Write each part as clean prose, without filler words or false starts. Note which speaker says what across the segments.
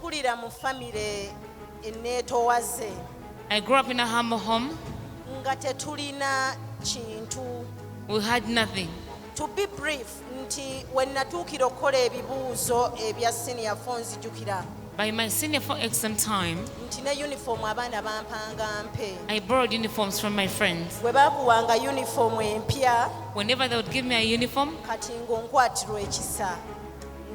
Speaker 1: Nakulira mu family enneetowaze.
Speaker 2: I grew up in a humble home.
Speaker 1: Nga tetulina kintu.
Speaker 2: We had nothing.
Speaker 1: To be brief, nti when natuukira okukola ebibuuzo ebya senior form nzijukira.
Speaker 2: By my senior 4 exam time,
Speaker 1: Nti ne uniform abaana bampanga mpe.
Speaker 2: I borrowed uniforms from my friends.
Speaker 1: Bwe baakuwanga uniform empya,
Speaker 2: Whenever they would give me a uniform,
Speaker 1: kati ng'onkwatirwa ekisa.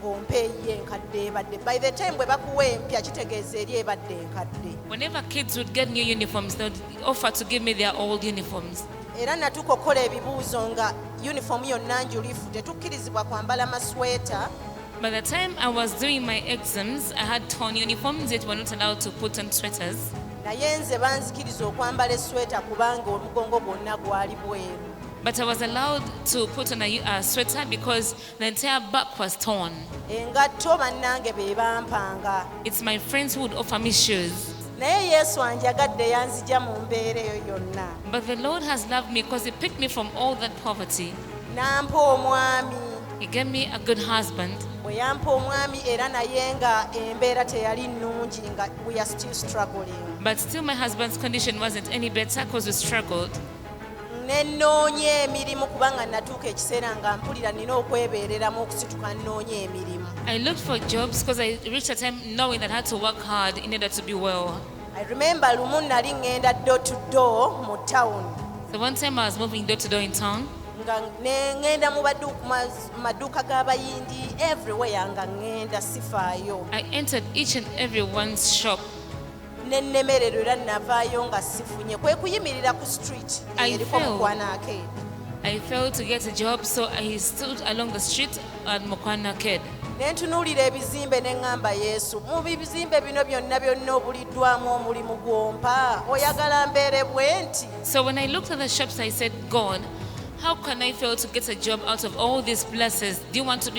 Speaker 1: Ng'ompe ye enkadde ebadde. By the time bwe bakuwa empya kitegeeza eri ebadde enkadde.
Speaker 2: whenever kids would get new uniforms, they would offer to give me their old uniforms.
Speaker 1: Era natuuka okukola ebibuuzo nga uniform yonna njulifu tetukkirizibwa kwambala masweta.
Speaker 2: By the time I was doing my exams, I had torn uniforms, yet were not allowed to put on sweaters.
Speaker 1: Naye nze banzikiriza okwambala esweta kubanga omugongo gwonna gwali bweru.
Speaker 2: But I was allowed to put on a sweater because the entire back was torn.
Speaker 1: Engatto bannange be bampanga.
Speaker 2: It's my friends who would offer me shoes.
Speaker 1: Naye Yesu anjagadde yanzija mu mbeera eyo yonna.
Speaker 2: But the Lord has loved me because He picked me from all that poverty.
Speaker 1: N'ampa omwami.
Speaker 2: He gave me a good husband.
Speaker 1: Bwe yampa omwami era naye nga embeera teyali nnungi nga we are still struggling.
Speaker 2: But still my husband's condition wasn't any better because we struggled.
Speaker 1: Ne nnoonya emirimu kubanga natuuka ekiseera nga mpulira nina okwebeereramu okusituka nnoonya emirimu.
Speaker 2: I looked for jobs because I reached a time knowing that I had to work hard in order to be well.
Speaker 1: I remember lumu nali ngenda door to door mu town.
Speaker 2: So one time I was moving door to door in town.
Speaker 1: Nga ngenda mu maduuka g'abayindi everywhere nga ngenda sifaayo.
Speaker 2: I entered each and every one's shop.
Speaker 1: Ne nnemererwa era navaayo nga sifunye. Kwe kuyimirira ku street eriko Mukwana Arcade.
Speaker 2: I failed to get a job, so I stood along the street at Mukwana Arcade.
Speaker 1: Ne ntunuulira ebizimbe ne ŋŋamba Yesu, mu bizimbe bino byonna obuliddwamu omulimu gw'ompa, oyagala mbeere bwe nti?
Speaker 2: So when I looked at the shops, I said, God, how can I fail to get a job out of all these blessings? Do you want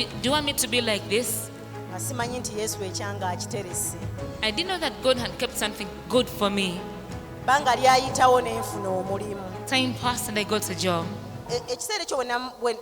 Speaker 2: me to be like this?
Speaker 1: Nga simanyi nti Yesu ekyanga akiterese.
Speaker 2: I didn't know that God had kept something good for me.
Speaker 1: Banga lyayitawo ne nfuna omulimu.
Speaker 2: Time passed and I got a job.
Speaker 1: Ekiseera ekyo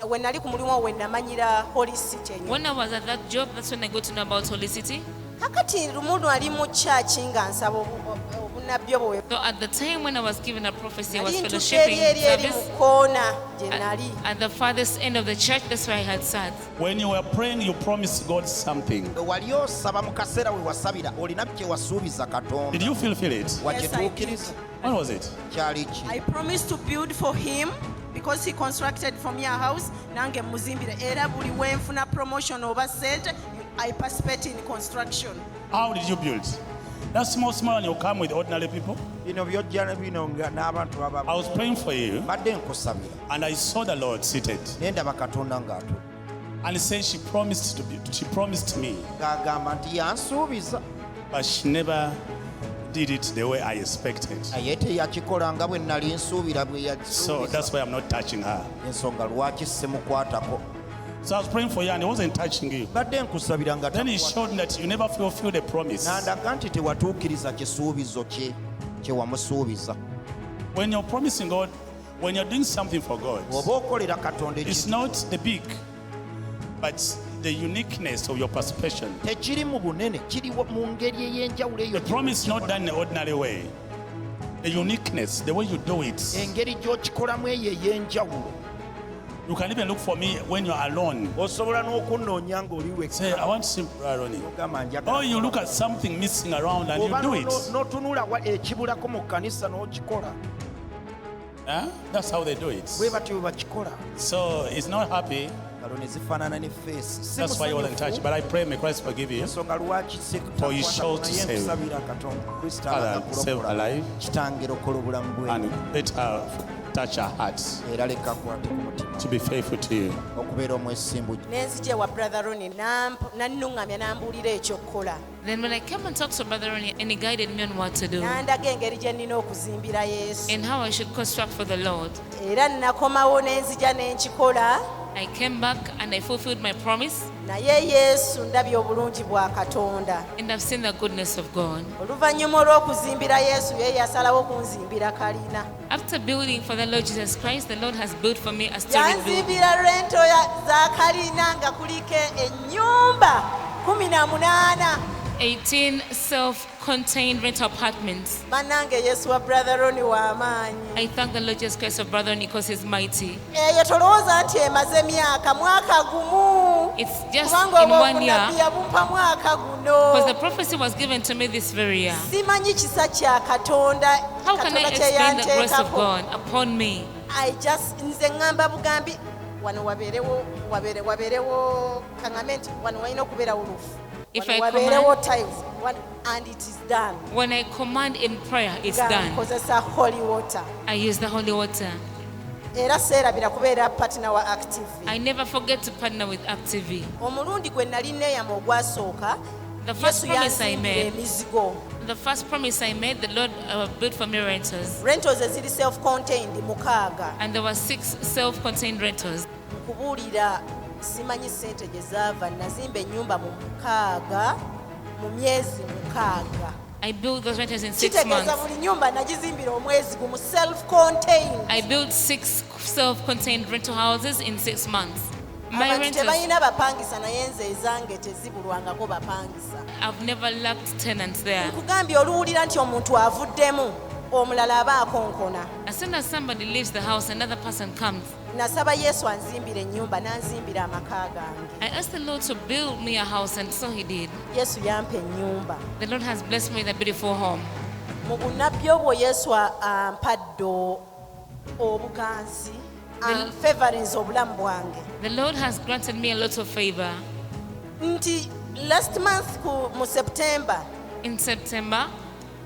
Speaker 1: we nali ku mulimu we namanyira Holycity.
Speaker 2: When I was at that job, that's when I got to know about Holycity.
Speaker 1: Kakati lumu nali mu church nga nsaba obunabbi obwo.
Speaker 2: So at the time when I was given a prophecy, I was
Speaker 1: Nali
Speaker 2: fellowshipping
Speaker 1: eri
Speaker 2: service
Speaker 1: mu koona gye nali.
Speaker 2: at the farthest end of the church. That's where I had sat.
Speaker 3: When you were praying, you promised God something.
Speaker 4: Wali osaba mu kaseera we wasabira olina kye wasuubiza Katonda.
Speaker 3: Did you feel it?
Speaker 4: Wakituukiriza.
Speaker 3: When was it?
Speaker 4: Kyali ki?
Speaker 1: I promised to build for him because he constructed for me a house. Nange muzimbire era buli wenfuna promotion oba sente I participate in construction.
Speaker 3: How did you build? That small and you come with ordinary people?
Speaker 4: Bino byojja bino n'abantu abamu.
Speaker 3: I was praying for you
Speaker 4: Mbadde nkusabira.
Speaker 3: and I saw the Lord seated.
Speaker 4: Ne ndaba Katonda ng'atudde.
Speaker 3: And he said she promised me,
Speaker 4: Ng'agamba nti yansuubiza.
Speaker 3: but she never did it the way I expected.
Speaker 4: Naye teyakikola nga bwe nnali nsuubira bwe
Speaker 3: So
Speaker 4: yasuubiza.
Speaker 3: that's why I'm not touching her.
Speaker 4: Ensonga lwaki simukwatako.
Speaker 3: So I was praying for you and he wasn't touching you.
Speaker 4: Mbadde nkusabira nga
Speaker 3: Then he
Speaker 4: takwata.
Speaker 3: showed me that you never fulfilled the promise.
Speaker 4: N'andaga nti tewatuukiriza kisuubizo kye wamusuubiza.
Speaker 3: When you're promising God, when you're doing something for God,
Speaker 4: Oba okolera Katonda
Speaker 3: it's
Speaker 4: ekintu
Speaker 3: not the big, but the uniqueness of your participation.
Speaker 4: tekiri mu bunene, kiri mu ngeri ey'enjawulo eyo.
Speaker 3: The promise not done in the ordinary way. The uniqueness, the way you do it.
Speaker 4: Engeri gy'okikolamu eyo ey'enjawulo.
Speaker 3: You can even look for me when you're alone.
Speaker 4: Osobola n'okunnoonya ng'oli
Speaker 3: Say, I want to see Ronnie.
Speaker 4: Ogamba njagala.
Speaker 3: Or you look at something missing around and you
Speaker 4: Oba
Speaker 3: do it.
Speaker 4: n'otunula ekibulako mu kkanisa n'okikola.
Speaker 3: Huh? That's how they do it.
Speaker 4: Bwe batyo bwe bakikola.
Speaker 3: So he's not happy.
Speaker 4: Ngalo ne zifaanana ne feesi.
Speaker 3: That's why he wasn't touched. But I pray, may Christ forgive you.
Speaker 4: Ensonga lwaki
Speaker 3: For he showed to
Speaker 4: naye
Speaker 3: save.
Speaker 4: nkusabira Katonda. Kristo
Speaker 3: Father, save her life.
Speaker 4: Kitange lokola obulamu bwe.
Speaker 3: And let her touch her heart
Speaker 4: Era leka akwate ku mutima.
Speaker 3: to be faithful to you.
Speaker 4: Okubeera omwesimbu.
Speaker 1: Nenzije wa brother Ronnie nannuŋŋamya n'ambuulira ekyokukola.
Speaker 2: Then when I came and talked to Brother Ronnie, and he guided me on what to do
Speaker 1: N'andaga engeri gye nnina okuzimbira Yesu.
Speaker 2: and how I should construct for the Lord.
Speaker 1: Era nakomawo n'enzija n'enkikola.
Speaker 2: I came back and I fulfilled my promise,
Speaker 1: Naye Yesu ndabye obulungi bwa Katonda.
Speaker 2: and I've seen the goodness of God.
Speaker 1: Oluvannyuma olw'okuzimbira Yesu ye yasalawo kunzimbira kalina.
Speaker 2: After building for the Lord Jesus Christ, the Lord has built for me a story building.
Speaker 1: Yanzimbira rento za kalina nga kuliko ennyumba 18.
Speaker 2: 18 self-contained rental apartments.
Speaker 1: Bannange Yesu wa brother Ronnie wa amaanyi.
Speaker 2: I thank the Lord Jesus Christ of Brother Ronnie because he's mighty.
Speaker 1: Eyo tolowooza nti emaze emyaka mwaka gumu.
Speaker 2: It's just
Speaker 1: Kubanga
Speaker 2: in 1 year.
Speaker 1: obw'obunabbi yabumpa mwaka guno.
Speaker 2: Because the prophecy was given to me this very year.
Speaker 1: Simanyi kisa kya Katonda.
Speaker 2: How can I
Speaker 1: Katonda kye
Speaker 2: explain the grace of
Speaker 1: yanteekako.
Speaker 2: God upon me?
Speaker 1: nze ngamba bugambi wano wabeerewo kaŋŋambe nti wano walina okubeerawo lufu.
Speaker 2: If
Speaker 1: Wano
Speaker 2: I
Speaker 1: wabeerewo tiles and it is done.
Speaker 2: When I command in prayer, it's done.
Speaker 1: Nkozesa holy water.
Speaker 2: I use the holy water.
Speaker 1: Era seerabira kubeera partner wa active.
Speaker 2: I never forget to partner with ARK.
Speaker 1: Omulundi gwe nali neeyama ogwasooka
Speaker 2: The first
Speaker 1: Yesu
Speaker 2: promise I
Speaker 1: yanzimbira
Speaker 2: made,
Speaker 1: emizigo.
Speaker 2: the first promise I made, the Lord built for me rentals.
Speaker 1: Rentals eziri self-contained 6.
Speaker 2: And there were 6 self-contained rentals.
Speaker 1: Nkubuulira simanyi ssente gye zaava nazimba ennyumba mu 6 mu myezi 6.
Speaker 2: I built those rentals in 6
Speaker 1: Kitegeeza
Speaker 2: months.
Speaker 1: buli nnyumba nagizimbira omwezi gumu self-contained.
Speaker 2: I built 6 self-contained rental houses in 6 months. My
Speaker 1: Abantu
Speaker 2: rentals,
Speaker 1: tebalina bapangisa naye nze ezange tezibulwangako bapangisa.
Speaker 2: I've never lacked tenants there.
Speaker 1: Nkugambye oluwulira nti omuntu avuddemu omulala aba akonkona.
Speaker 2: As soon as somebody leaves the house, another person comes.
Speaker 1: Nasaba Yesu anzimbira ennyumba n'anzimbira amaka gange.
Speaker 2: I asked the Lord to build me a house, and so He did.
Speaker 1: Yesu yampa ennyumba.
Speaker 2: The Lord has blessed me with a beautiful home.
Speaker 1: Mu bunnabbi obwo Yesu ampadde obuganzi favorinze obulamu bwange.
Speaker 2: The Lord has granted me a lot of favor.
Speaker 1: Nti last month mu September
Speaker 2: In September,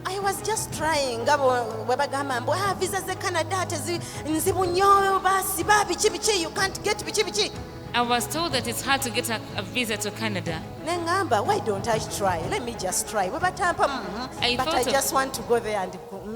Speaker 1: I was just trying nga bwe bagamba mbu visa ze Canada ate nzibu nnyo basi biki you can't get biki.
Speaker 2: I was told that it's hard to get a visa to Canada.
Speaker 1: Nengamba, why don't I try? Let me just try. Bwe batampa but I just want to go there and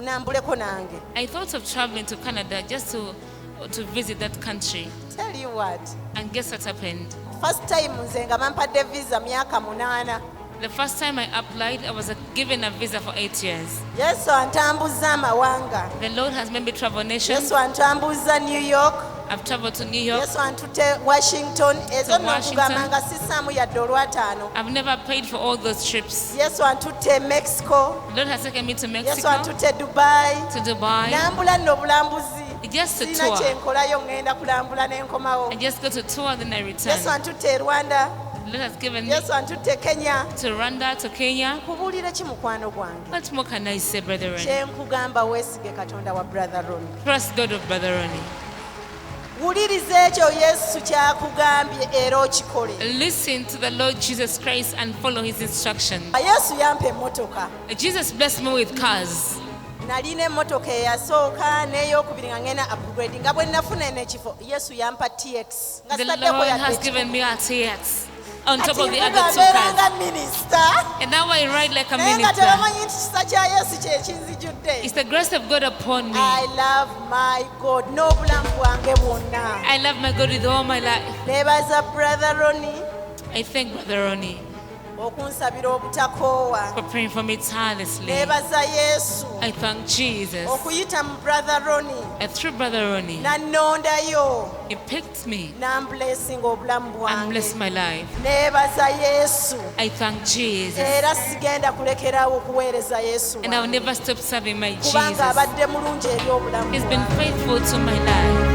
Speaker 1: nambuleko nange.
Speaker 2: I thought of traveling to Canada just to visit that country.
Speaker 1: Tell you what,
Speaker 2: And guess what happened?
Speaker 1: first time nze nga bampadde visa myaka 8.
Speaker 2: The first time I applied, I was given a visa for 8 years.
Speaker 1: Yesu antambuza amawanga.
Speaker 2: The Lord has made me travel nations.
Speaker 1: Yesu antambuza New York.
Speaker 2: I've traveled to New York.
Speaker 1: Yesu antute Washington. Ezo nno
Speaker 2: Washington.
Speaker 1: nkugamba nga sisaamu yadde olwataano.
Speaker 2: I've never paid for all those trips.
Speaker 1: Yesu antute Mexico.
Speaker 2: The Lord has taken me to
Speaker 1: Yesu
Speaker 2: Mexico,
Speaker 1: antute Dubai.
Speaker 2: to Dubai.
Speaker 1: Nambula nno bulambuzi.
Speaker 2: Just to
Speaker 1: Sina
Speaker 2: tour.
Speaker 1: kyenkolayo ngenda kulambula n'enkomawo.
Speaker 2: I just go to tour, then I return.
Speaker 1: Yesu antute Rwanda.
Speaker 2: The Lord has given me
Speaker 1: Yesu antute Kenya.
Speaker 2: to Rwanda, to Kenya.
Speaker 1: Kubuulire ki mukwano gwange?
Speaker 2: What more can I say, brethren?
Speaker 1: Kye nkugamba weesige Katonda wa brother Ronnie.
Speaker 2: Trust God of Brother Ronnie.
Speaker 1: Wuliriza ekyo Yesu kyakugambye era okikole.
Speaker 2: Listen to the Lord Jesus Christ and follow His instructions.
Speaker 1: Yesu yampa emmotoka.
Speaker 2: Jesus blessed me with cars.
Speaker 1: Nalina emmotoka eyasooka n'eyokubiri nga ngenda upgrade nga bwe nafuna n'ekifo Yesu yampa TX nga
Speaker 2: The
Speaker 1: sitaddeko
Speaker 2: Lord
Speaker 1: yadde
Speaker 2: has
Speaker 1: ekifo.
Speaker 2: given me a TX on top
Speaker 1: Kati
Speaker 2: of the other
Speaker 1: mbuga
Speaker 2: 2
Speaker 1: mbeera
Speaker 2: cars.
Speaker 1: nga minisita
Speaker 2: And now I ride like a
Speaker 1: naye nga
Speaker 2: minister.
Speaker 1: tebamanyi nti kisa kya Yesu kye kinzijjudde.
Speaker 2: It's the grace of God upon me.
Speaker 1: I love my God n'obulamu bwange bwonna.
Speaker 2: I love my God with all my life.
Speaker 1: Neebaza brother Ronnie
Speaker 2: I thank Brother Ronnie
Speaker 1: okunsabira obutakoowa.
Speaker 2: for praying for me tirelessly.
Speaker 1: Neebaza Yesu
Speaker 2: I thank Jesus.
Speaker 1: okuyita mu brother Ronnie
Speaker 2: And through Brother Ronnie,
Speaker 1: nannondayo
Speaker 2: He picked me
Speaker 1: n'ambulesinga obulamu
Speaker 2: and
Speaker 1: bwange.
Speaker 2: blessed my life.
Speaker 1: Neebaza Yesu
Speaker 2: I thank Jesus.
Speaker 1: era sigenda kulekerawo okuweereza Yesu
Speaker 2: And I will
Speaker 1: wange.
Speaker 2: never stop serving my
Speaker 1: Kubanga
Speaker 2: Jesus.
Speaker 1: abadde mulungi eri obulamu
Speaker 2: He's been
Speaker 1: bwange.
Speaker 2: faithful to my life.